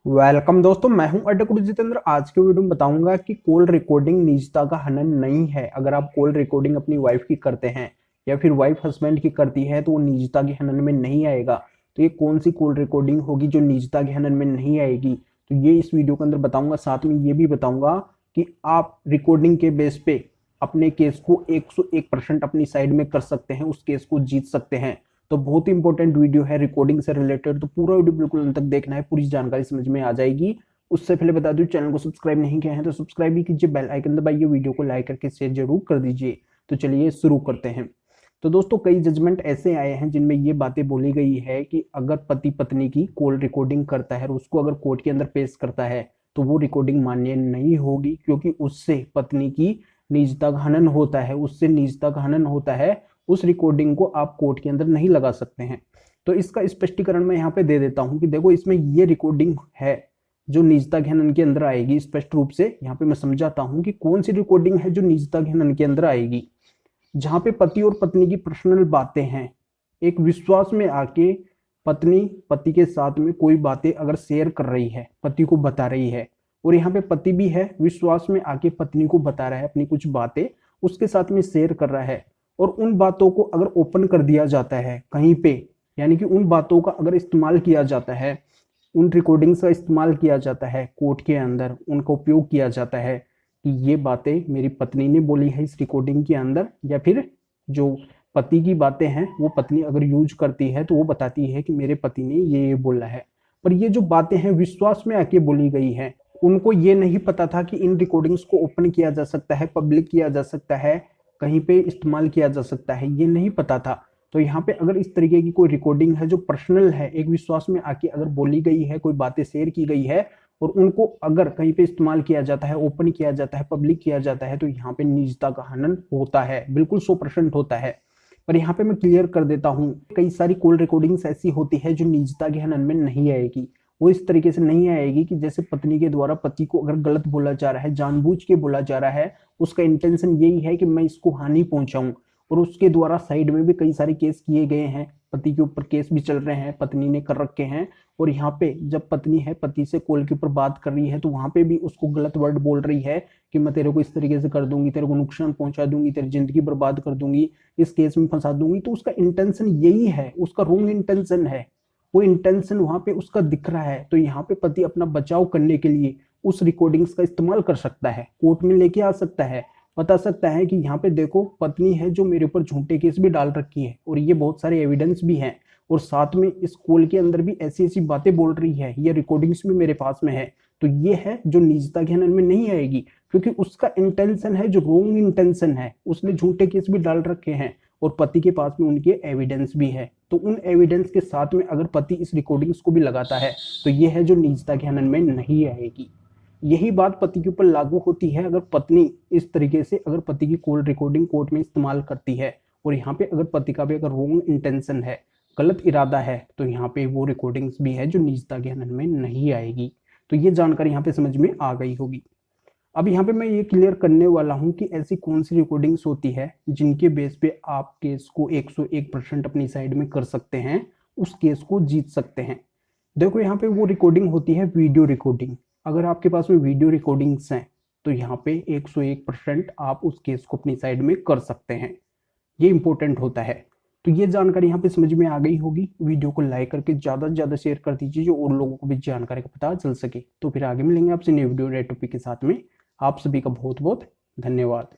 Welcome दोस्तों, मैं हूं अड्डा जितेंद्र। आज के वीडियो में बताऊंगा कि कॉल रिकॉर्डिंग निजता का हनन नहीं है। अगर आप कॉल रिकॉर्डिंग अपनी वाइफ की करते हैं या फिर वाइफ हस्बैंड की करती है तो वो निजता के हनन में नहीं आएगा। तो ये कौन सी कॉल रिकॉर्डिंग होगी जो निजता के हनन में नहीं आएगी, तो ये इस वीडियो के अंदर बताऊंगा। साथ में ये भी बताऊंगा कि आप रिकॉर्डिंग के बेस पे अपने केस को 101% अपनी साइड में कर सकते हैं, उस केस को जीत सकते हैं। तो बहुत ही इंपॉर्टेंट वीडियो है रिकॉर्डिंग से रिलेटेड, तो पूरा वीडियो बिल्कुल अंत तक देखना है, पूरी जानकारी समझ में आ जाएगी। उससे पहले बता दूं, चैनल को सब्सक्राइब नहीं किया है तो सब्सक्राइब भी कीजिए, बेल आइकन दबाइए, वीडियो को लाइक करके शेयर जरूर कर दीजिए। तो चलिए शुरू करते हैं। तो दोस्तों, कई जजमेंट ऐसे आए हैं जिनमें ये बातें बोली गई है कि अगर पति पत्नी की कॉल रिकॉर्डिंग करता है और उसको अगर कोर्ट के अंदर पेश करता है तो वो रिकॉर्डिंग मान्य नहीं होगी, क्योंकि उससे पत्नी की निजता का हनन होता है, उससे निजता का हनन होता है। उस रिकॉर्डिंग को आप कोर्ट के अंदर नहीं लगा सकते हैं। तो इसका स्पष्टीकरण मैं यहाँ पे दे देता हूँ कि देखो, इसमें ये रिकॉर्डिंग है जो निजता के हनन के अंदर आएगी। स्पष्ट रूप से यहाँ पे मैं समझाता हूँ कि कौन सी रिकॉर्डिंग है जो निजता के हनन के अंदर आएगी। जहां पे पति और पत्नी की पर्सनल बातें हैं, एक विश्वास में आके पत्नी पति के साथ में कोई बातें अगर शेयर कर रही है, पति को बता रही है, और यहाँ पे पति भी है विश्वास में आके पत्नी को बता रहा है, अपनी कुछ बातें उसके साथ में शेयर कर रहा है, और उन बातों को अगर ओपन कर दिया जाता है कहीं पे, यानी कि उन बातों का अगर इस्तेमाल किया जाता है, उन रिकॉर्डिंग्स का इस्तेमाल किया जाता है कोर्ट के अंदर, उनका उपयोग किया जाता है कि ये बातें मेरी पत्नी ने बोली है इस रिकॉर्डिंग के अंदर, या फिर जो पति की बातें हैं वो पत्नी अगर यूज करती है तो वो बताती है कि मेरे पति ने ये बोला है। पर ये जो बातें हैं विश्वास में आके बोली गई है, उनको ये नहीं पता था कि इन रिकॉर्डिंग्स को ओपन किया जा सकता है, पब्लिक किया जा सकता है, कहीं पे इस्तेमाल किया जा सकता है, ये नहीं पता था। तो यहाँ पे अगर इस तरीके की कोई रिकॉर्डिंग है जो पर्सनल है, एक विश्वास में आके अगर बोली गई है, कोई बातें शेयर की गई है, और उनको अगर कहीं पे इस्तेमाल किया जाता है, ओपन किया जाता है, पब्लिक किया जाता है, तो यहाँ पे निजता का हनन होता है, बिल्कुल 100% होता है। पर यहाँ पे मैं क्लियर कर देता हूँ, कई सारी कॉल रिकॉर्डिंग्स ऐसी होती है जो निजता के हनन में नहीं आएगी। वो इस तरीके से नहीं आएगी कि जैसे पत्नी के द्वारा पति को अगर गलत बोला जा रहा है, जानबूझ के बोला जा रहा है, उसका इंटेंशन यही है कि मैं इसको हानि पहुंचाऊं, और उसके द्वारा साइड में भी कई सारे केस किए गए हैं, पति के ऊपर केस भी चल रहे हैं, पत्नी ने कर रखे हैं। और यहाँ पे जब पत्नी है पति से कॉल के ऊपर बात कर रही है तो वहां पे भी उसको गलत वर्ड बोल रही है कि मैं तेरे को इस तरीके से कर दूंगी, तेरे को नुकसान पहुंचा दूंगी, तेरी जिंदगी बर्बाद कर दूंगी, इस केस में फंसा दूंगी। तो उसका इंटेंशन यही है, उसका रॉन्ग इंटेंशन है, वो इंटेंशन वहां पे उसका दिख रहा है। तो यहाँ पे पति अपना बचाव करने के लिए उस रिकॉर्डिंग्स का इस्तेमाल कर सकता है, कोर्ट में लेके आ सकता है, बता सकता है कि यहाँ पे देखो पत्नी है जो मेरे ऊपर झूठे केस भी डाल रखी है, और ये बहुत सारे एविडेंस भी हैं, और साथ में इस कॉल के अंदर भी ऐसी ऐसी बातें बोल रही है, ये रिकॉर्डिंग्स भी मेरे पास में है। तो ये है जो निजता के हनन में नहीं आएगी, क्योंकि उसका इंटेंशन है जो रॉन्ग इंटेंशन है, उसने झूठे केस भी डाल रखे हैं और पति के पास में उनके एविडेंस भी है। तो उन एविडेंस के साथ में अगर पति इस रिकॉर्डिंग्स को भी लगाता है तो ये है जो निजता के हनन में नहीं आएगी। यही बात पति के ऊपर लागू होती है अगर पत्नी इस तरीके से अगर पति की कॉल रिकॉर्डिंग कोर्ट में इस्तेमाल करती है, और यहाँ पे अगर पति का भी अगर रॉन्ग इंटेंशन है, गलत इरादा है, तो यहाँ पे वो रिकॉर्डिंग्स भी है जो निजता के हनन में नहीं आएगी। तो ये जानकारी यहाँ पे समझ में आ गई होगी। अब यहाँ पे मैं ये क्लियर करने वाला हूँ कि ऐसी कौन सी रिकॉर्डिंग्स होती है जिनके बेस पे आप केस को 101% अपनी साइड में कर सकते हैं, उस केस को जीत सकते हैं। देखो, यहाँ पे वो रिकॉर्डिंग होती है वीडियो रिकॉर्डिंग। अगर आपके पास में वीडियो रिकॉर्डिंग्स हैं तो यहाँ पे 101% आप उस केस को अपनी साइड में कर सकते हैं, ये इंपॉर्टेंट होता है। तो ये जानकारी यहाँ पे समझ में आ गई होगी। वीडियो को लाइक करके ज़्यादा से ज़्यादा शेयर कर दीजिए जो और लोगों को भी जानकारी का पता चल सके। तो फिर आगे मिलेंगे आपसे नए वीडियो नए टॉपिक के साथ में। आप सभी का बहुत बहुत धन्यवाद।